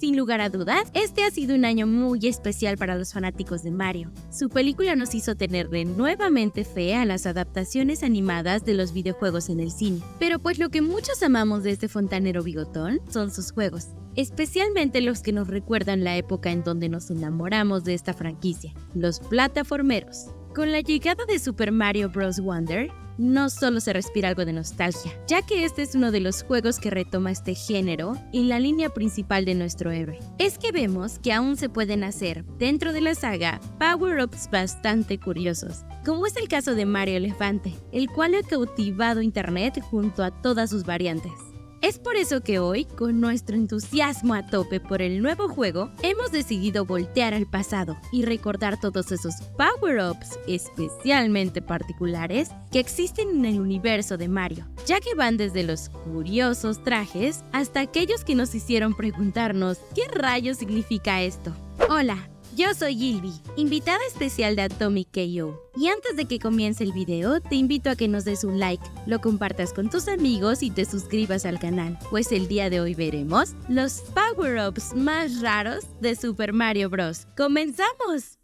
Sin lugar a dudas, este ha sido un año muy especial para los fanáticos de Mario. Su película nos hizo tenerle nuevamente fe a las adaptaciones animadas de los videojuegos en el cine. Pero pues lo que muchos amamos de este fontanero bigotón son sus juegos, especialmente los que nos recuerdan la época en donde nos enamoramos de esta franquicia, los plataformeros. Con la llegada de Super Mario Bros. Wonder, no solo se respira algo de nostalgia, ya que este es uno de los juegos que retoma este género en la línea principal de nuestro héroe. Es que vemos que aún se pueden hacer, dentro de la saga, power-ups bastante curiosos, como es el caso de Mario Elefante, el cual ha cautivado internet junto a todas sus variantes. Es por eso que hoy, con nuestro entusiasmo a tope por el nuevo juego, hemos decidido voltear al pasado y recordar todos esos power-ups especialmente particulares que existen en el universo de Mario, ya que van desde los curiosos trajes hasta aquellos que nos hicieron preguntarnos ¿qué rayos significa esto? Hola, yo soy Gilby, invitada especial de Atomic KO. Y antes de que comience el video, te invito a que nos des un like, lo compartas con tus amigos y te suscribas al canal, pues el día de hoy veremos los power-ups más raros de Super Mario Bros. ¡Comenzamos!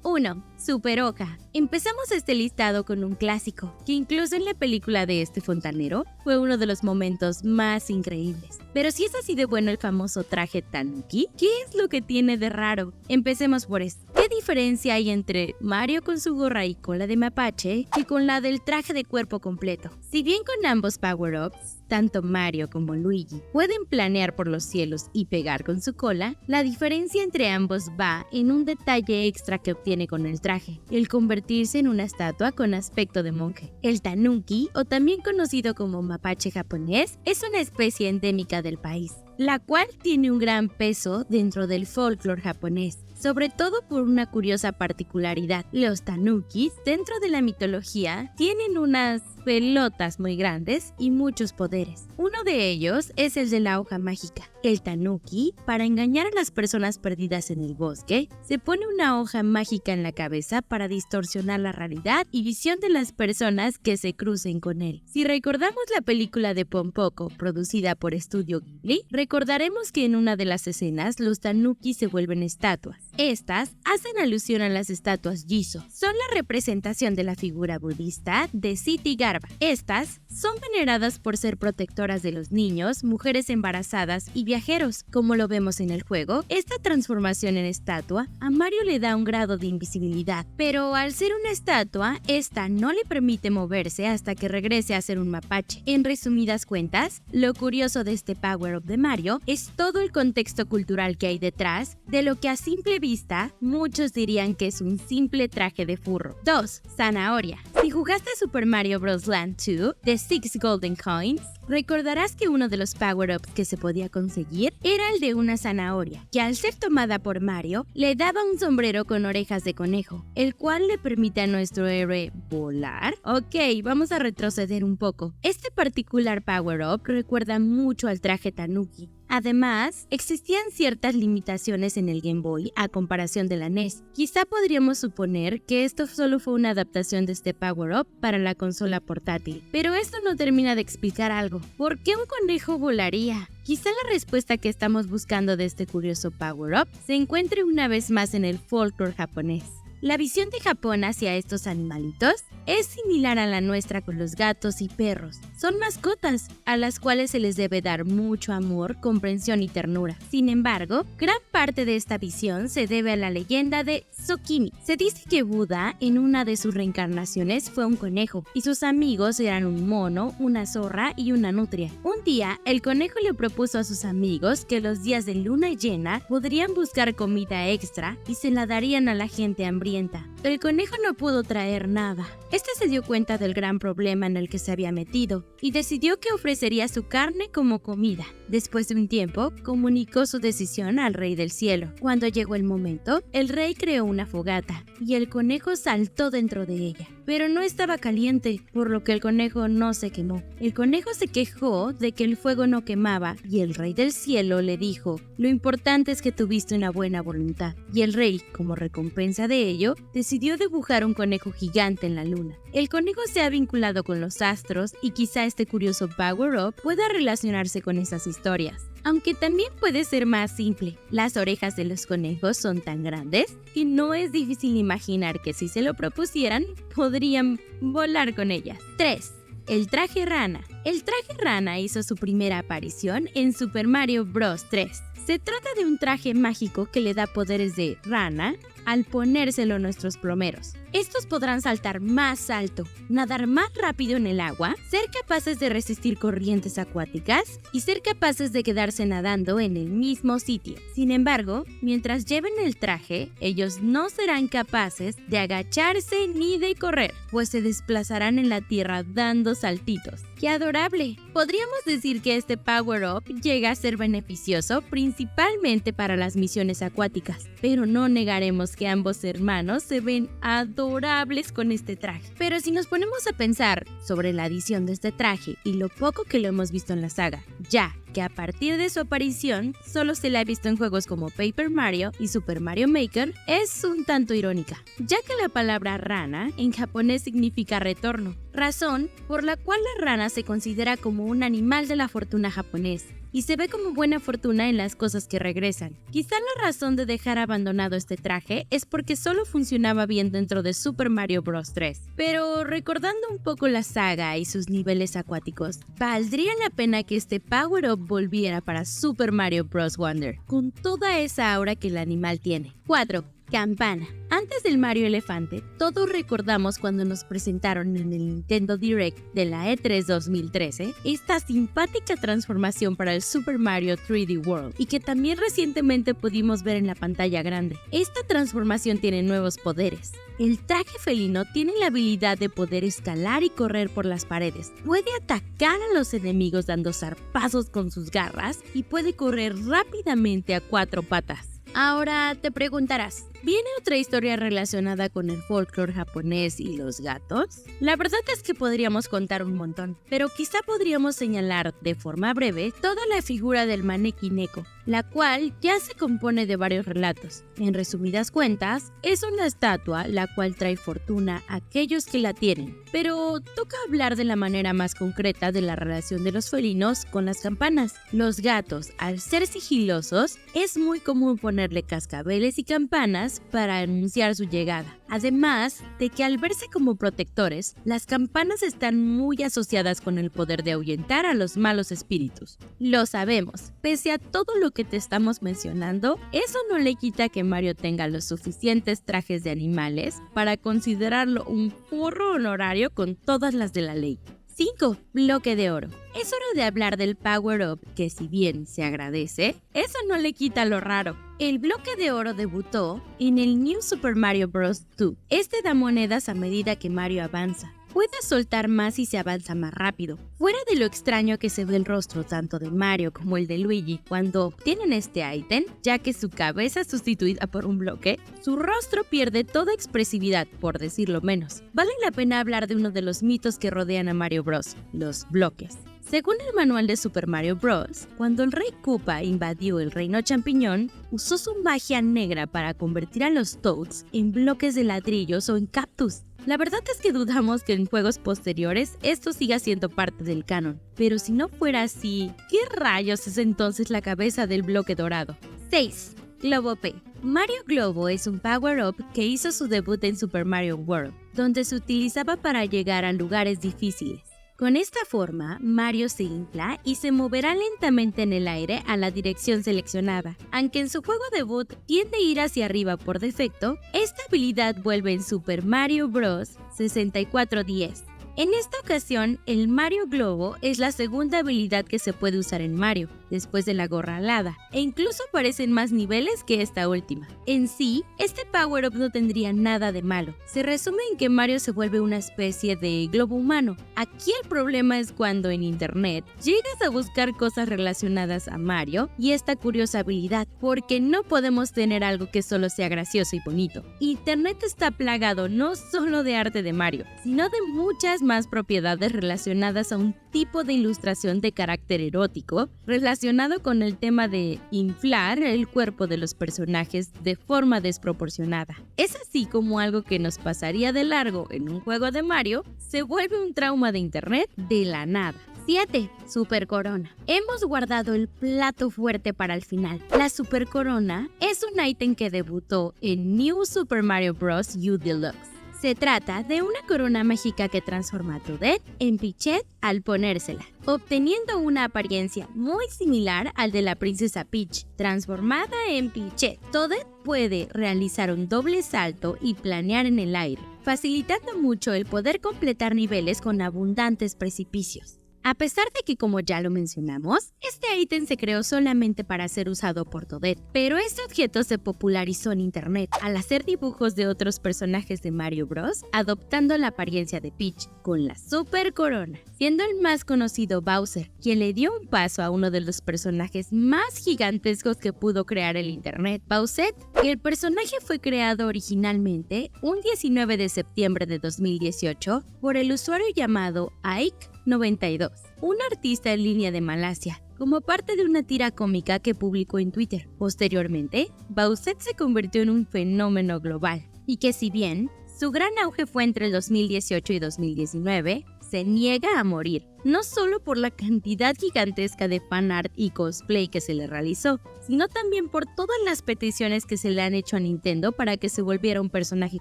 1. Super Hoja. Empezamos este listado con un clásico, que incluso en la película de este fontanero fue uno de los momentos más increíbles. Pero si es así de bueno el famoso traje Tanuki, ¿qué es lo que tiene de raro? Empecemos por esto. ¿Qué diferencia hay entre Mario con su gorra y cola de mapache y con la del traje de cuerpo completo? Si bien con ambos power-ups, tanto Mario como Luigi pueden planear por los cielos y pegar con su cola, la diferencia entre ambos va en un detalle extra que obtiene con el traje, el convertirse en una estatua con aspecto de monje. El tanuki, o también conocido como mapache japonés, es una especie endémica del país, la cual tiene un gran peso dentro del folclore japonés, sobre todo por una curiosa particularidad. Los tanukis, dentro de la mitología, tienen unas pelotas muy grandes y muchos poderes. Uno de ellos es el de la hoja mágica. El tanuki, para engañar a las personas perdidas en el bosque, se pone una hoja mágica en la cabeza para distorsionar la realidad y visión de las personas que se crucen con él. Si recordamos la película de Pompoko, producida por Estudio Ghibli, recordaremos que en una de las escenas los tanuki se vuelven estatuas. Estas hacen alusión a las estatuas Jizo. Son la representación de la figura budista de Kshitigarbha. Estas son veneradas por ser protectoras de los niños, mujeres embarazadas y viajeros. Como lo vemos en el juego, esta transformación en estatua a Mario le da un grado de invisibilidad, pero al ser una estatua, esta no le permite moverse hasta que regrese a ser un mapache. En resumidas cuentas, lo curioso de este power-up de Mario es todo el contexto cultural que hay detrás de lo que a simple vista muchos dirían que es un simple traje de furro. 2. Zanahoria. Si jugaste Super Mario Bros. Land 2 de 6 Golden Coins, recordarás que uno de los power-ups que se podía conseguir era el de una zanahoria, que al ser tomada por Mario, le daba un sombrero con orejas de conejo, el cual le permite a nuestro héroe volar. Ok, vamos a retroceder un poco. Este particular power-up recuerda mucho al traje Tanuki. Además, existían ciertas limitaciones en el Game Boy a comparación de la NES. Quizá podríamos suponer que esto solo fue una adaptación de este power-up para la consola portátil. Pero esto no termina de explicar algo. ¿Por qué un conejo volaría? Quizá la respuesta que estamos buscando de este curioso power-up se encuentre una vez más en el folclore japonés. La visión de Japón hacia estos animalitos es similar a la nuestra con los gatos y perros. Son mascotas, a las cuales se les debe dar mucho amor, comprensión y ternura. Sin embargo, gran parte de esta visión se debe a la leyenda de Tsukimi. Se dice que Buda, en una de sus reencarnaciones, fue un conejo, y sus amigos eran un mono, una zorra y una nutria. Un día, el conejo le propuso a sus amigos que los días de luna llena podrían buscar comida extra y se la darían a la gente hambrienta. El conejo no pudo traer nada. Este se dio cuenta del gran problema en el que se había metido y decidió que ofrecería su carne como comida. Después de un tiempo, comunicó su decisión al Rey del Cielo. Cuando llegó el momento, el rey creó una fogata y el conejo saltó dentro de ella. Pero no estaba caliente, por lo que el conejo no se quemó. El conejo se quejó de que el fuego no quemaba y el Rey del Cielo le dijo: "Lo importante es que tuviste una buena voluntad". Y el rey, como recompensa de ello, decidió dibujar un conejo gigante en la luna. El conejo se ha vinculado con los astros y quizá este curioso power-up pueda relacionarse con esas historias. Aunque también puede ser más simple. Las orejas de los conejos son tan grandes que no es difícil imaginar que si se lo propusieran, podrían volar con ellas. 3. El traje rana. El traje rana hizo su primera aparición en Super Mario Bros. 3. Se trata de un traje mágico que le da poderes de rana al ponérselo a nuestros plomeros. Estos podrán saltar más alto, nadar más rápido en el agua, ser capaces de resistir corrientes acuáticas y ser capaces de quedarse nadando en el mismo sitio. Sin embargo, mientras lleven el traje, ellos no serán capaces de agacharse ni de correr, pues se desplazarán en la tierra dando saltitos. ¡Qué adorable! Podríamos decir que este power-up llega a ser beneficioso principalmente para las misiones acuáticas, pero no negaremos que ambos hermanos se ven adorables con este traje. Pero si nos ponemos a pensar sobre la adición de este traje y lo poco que lo hemos visto en la saga, ya que a partir de su aparición solo se la ha visto en juegos como Paper Mario y Super Mario Maker, es un tanto irónica, ya que la palabra rana en japonés significa retorno, razón por la cual la rana se considera como un animal de la fortuna japonés y se ve como buena fortuna en las cosas que regresan. Quizá la razón de dejar abandonado este traje es porque solo funcionaba bien dentro de Super Mario Bros. 3. Pero recordando un poco la saga y sus niveles acuáticos, valdría la pena que este power-up volviera para Super Mario Bros. Wonder, con toda esa aura que el animal tiene. 4. Campana. Antes del Mario Elefante, todos recordamos cuando nos presentaron en el Nintendo Direct de la E3 2013 esta simpática transformación para el Super Mario 3D World y que también recientemente pudimos ver en la pantalla grande. Esta transformación tiene nuevos poderes. El traje felino tiene la habilidad de poder escalar y correr por las paredes. Puede atacar a los enemigos dando zarpazos con sus garras y puede correr rápidamente a 4 patas. Ahora te preguntarás, ¿viene otra historia relacionada con el folclore japonés y los gatos? La verdad es que podríamos contar un montón, pero quizá podríamos señalar de forma breve toda la figura del Maneki Neko, la cual ya se compone de varios relatos. En resumidas cuentas, es una estatua la cual trae fortuna a aquellos que la tienen, pero toca hablar de la manera más concreta de la relación de los felinos con las campanas. Los gatos, al ser sigilosos, es muy común ponerle cascabeles y campanas para anunciar su llegada. Además de que al verse como protectores, las campanas están muy asociadas con el poder de ahuyentar a los malos espíritus. Lo sabemos, pese a todo lo que te estamos mencionando, eso no le quita que Mario tenga los suficientes trajes de animales para considerarlo un forro honorario con todas las de la ley. 5. Bloque de oro. Es hora de hablar del power-up que, si bien se agradece, eso no le quita lo raro. El bloque de oro debutó en el New Super Mario Bros. 2. Este da monedas a medida que Mario avanza. Puede soltar más y se avanza más rápido. Fuera de lo extraño que se ve el rostro tanto de Mario como el de Luigi cuando obtienen este ítem, ya que su cabeza es sustituida por un bloque, su rostro pierde toda expresividad, por decirlo menos. Vale la pena hablar de uno de los mitos que rodean a Mario Bros., los bloques. Según el manual de Super Mario Bros., cuando el rey Koopa invadió el reino champiñón, usó su magia negra para convertir a los Toads en bloques de ladrillos o en cactus. La verdad es que dudamos que en juegos posteriores esto siga siendo parte del canon, pero si no fuera así, ¿qué rayos es entonces la cabeza del bloque dorado? 6. Globo P. Mario Globo es un power-up que hizo su debut en Super Mario World, donde se utilizaba para llegar a lugares difíciles. Con esta forma, Mario se infla y se moverá lentamente en el aire a la dirección seleccionada. Aunque en su juego debut tiende a ir hacia arriba por defecto, esta habilidad vuelve en Super Mario Bros. 6410. En esta ocasión, el Mario Globo es la segunda habilidad que se puede usar en Mario, después de la gorra alada, e incluso aparecen más niveles que esta última. En sí, este power-up no tendría nada de malo. Se resume en que Mario se vuelve una especie de globo humano. Aquí el problema es cuando en internet llegas a buscar cosas relacionadas a Mario y esta curiosa habilidad, porque no podemos tener algo que solo sea gracioso y bonito. Internet está plagado no solo de arte de Mario, sino de muchas más propiedades relacionadas a un tipo de ilustración de carácter erótico, relacionadas relacionado con el tema de inflar el cuerpo de los personajes de forma desproporcionada. Es así como algo que nos pasaría de largo en un juego de Mario se vuelve un trauma de internet de la nada. 7. Super Corona. Hemos guardado el plato fuerte para el final. La Super Corona es un ítem que debutó en New Super Mario Bros. U Deluxe. Se trata de una corona mágica que transforma a Toadette en Peachette al ponérsela, obteniendo una apariencia muy similar al de la princesa Peach, transformada en Peachette. Toadette puede realizar un doble salto y planear en el aire, facilitando mucho el poder completar niveles con abundantes precipicios. A pesar de que, como ya lo mencionamos, este ítem se creó solamente para ser usado por Toadette, pero este objeto se popularizó en internet al hacer dibujos de otros personajes de Mario Bros, adoptando la apariencia de Peach con la Super Corona, siendo el más conocido Bowser, quien le dio un paso a uno de los personajes más gigantescos que pudo crear el internet, Bowsette. El personaje fue creado originalmente un 19 de septiembre de 2018 por el usuario llamado Ike92, un artista en línea de Malasia, como parte de una tira cómica que publicó en Twitter. Posteriormente, Bowsette se convirtió en un fenómeno global, y que si bien su gran auge fue entre el 2018 y 2019, se niega a morir, no solo por la cantidad gigantesca de fanart y cosplay que se le realizó, sino también por todas las peticiones que se le han hecho a Nintendo para que se volviera un personaje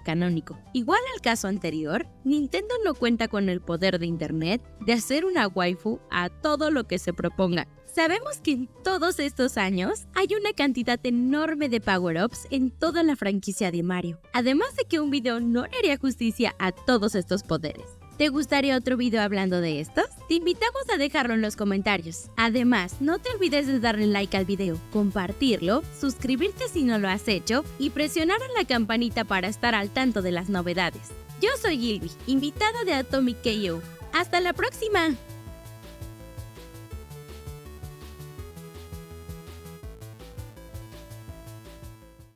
canónico. Igual al caso anterior, Nintendo no cuenta con el poder de internet de hacer una waifu a todo lo que se proponga. Sabemos que en todos estos años hay una cantidad enorme de power-ups en toda la franquicia de Mario, además de que un video no le haría justicia a todos estos poderes. ¿Te gustaría otro video hablando de estos? Te invitamos a dejarlo en los comentarios. Además, no te olvides de darle like al video, compartirlo, suscribirte si no lo has hecho y presionar en la campanita para estar al tanto de las novedades. Yo soy Gilby, invitada de Atomic KO. ¡Hasta la próxima!